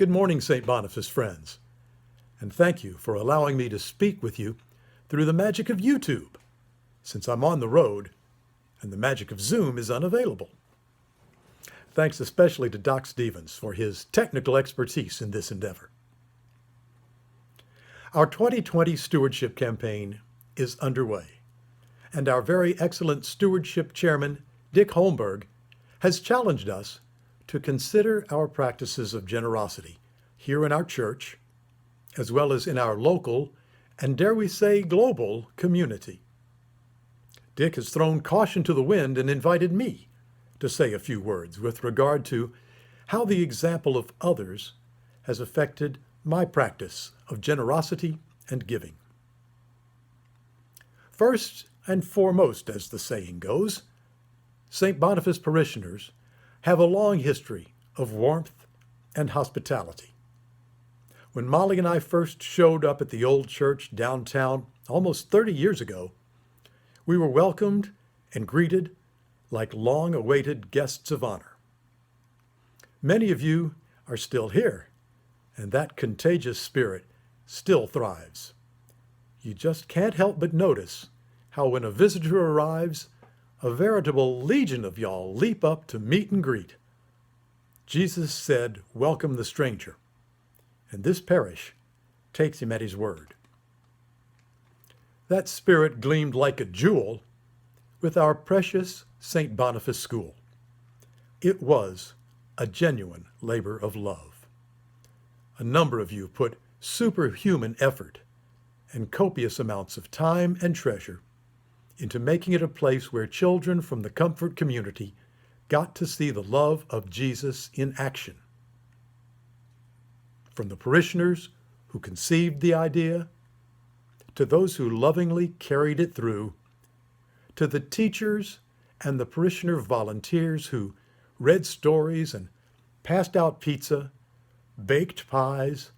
Good morning, St. Boniface friends, and thank you for allowing me to speak with you through the magic of YouTube, since I'm on the road and the magic of Zoom is unavailable. Thanks especially to Doc Stevens for his technical expertise in this endeavor. Our 2020 stewardship campaign is underway, and our very excellent stewardship chairman, Dick Holmberg, has challenged us to consider our practices of generosity here in our church, as well as in our local and, dare we say, global community. Dick has thrown caution to the wind and invited me to say a few words with regard to how the example of others has affected my practice of generosity and giving. First and foremost, as the saying goes, St. Boniface parishioners have a long history of warmth and hospitality. When Molly and I first showed up at the old church downtown almost 30 years ago, we were welcomed and greeted like long-awaited guests of honor. Many of you are still here, and that contagious spirit still thrives. You just can't help but notice how when a visitor arrives, a veritable legion of y'all leap up to meet and greet. Jesus said, "Welcome the stranger," and this parish takes him at his word. That spirit gleamed like a jewel with our precious St. Boniface School. It was a genuine labor of love. A number of you put superhuman effort and copious amounts of time and treasure into making it a place where children from the Comfort community got to see the love of Jesus in action. From the parishioners who conceived the idea, to those who lovingly carried it through, to the teachers and the parishioner volunteers who read stories and passed out pizza, baked pies,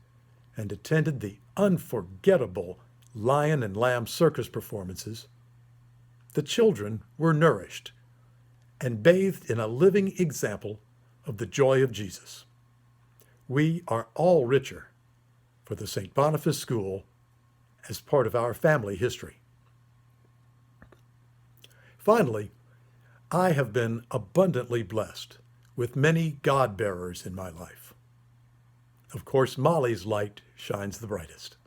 and attended the unforgettable lion and lamb circus performances, the children were nourished and bathed in a living example of the joy of Jesus. We are all richer for the St. Boniface School as part of our family history. Finally, I have been abundantly blessed with many God-bearers in my life. Of course, Molly's light shines the brightest.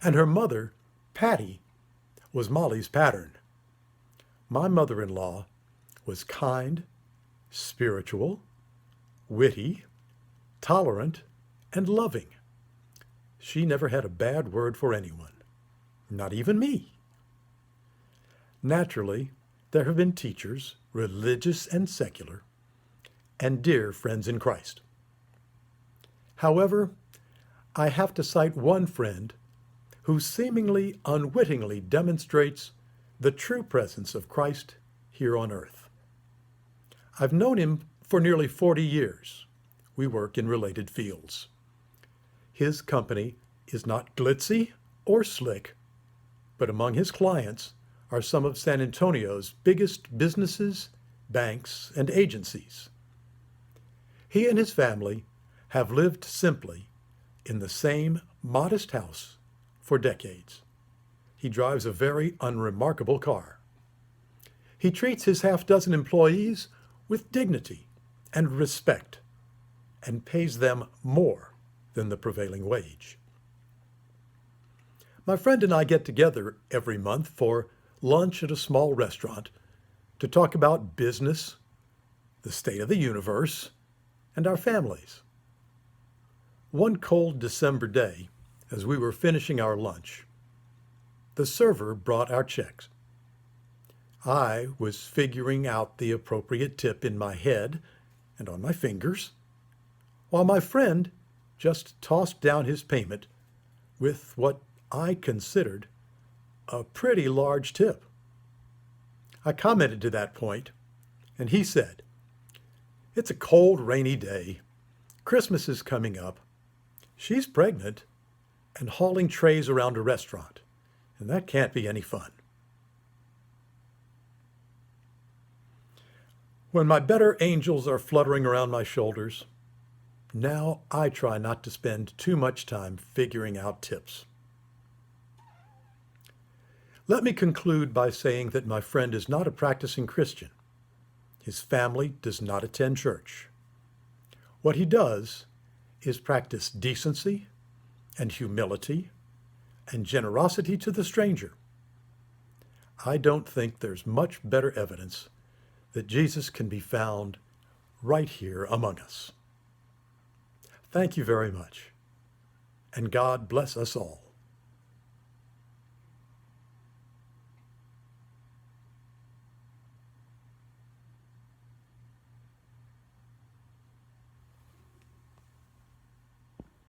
And her mother, Patty, was Molly's pattern. My mother-in-law was kind, spiritual, witty, tolerant, and loving. She never had a bad word for anyone, not even me. Naturally, there have been teachers, religious and secular, and dear friends in Christ. However, I have to cite one friend who seemingly unwittingly demonstrates the true presence of Christ here on earth. I've known him for nearly 40 years. We work in related fields. His company is not glitzy or slick, but among his clients are some of San Antonio's biggest businesses, banks, and agencies. He and his family have lived simply in the same modest house for decades. He drives a very unremarkable car. He treats his half-dozen employees with dignity and respect and pays them more than the prevailing wage. My friend and I get together every month for lunch at a small restaurant to talk about business, the state of the universe, and our families. One cold December day, as we were finishing our lunch, the server brought our checks. I was figuring out the appropriate tip in my head and on my fingers, while my friend just tossed down his payment with what I considered a pretty large tip. I commented to that point, and he said, "It's a cold, rainy day. Christmas is coming up. She's pregnant and hauling trays around a restaurant, and that can't be any fun." When my better angels are fluttering around my shoulders, Now I try not to spend too much time figuring out tips. Let me conclude by saying that my friend is not a practicing Christian. His family does not attend church. What he does is practice decency and humility and generosity to the stranger. I don't think there's much better evidence that Jesus can be found right here among us. Thank you very much, and God bless us all.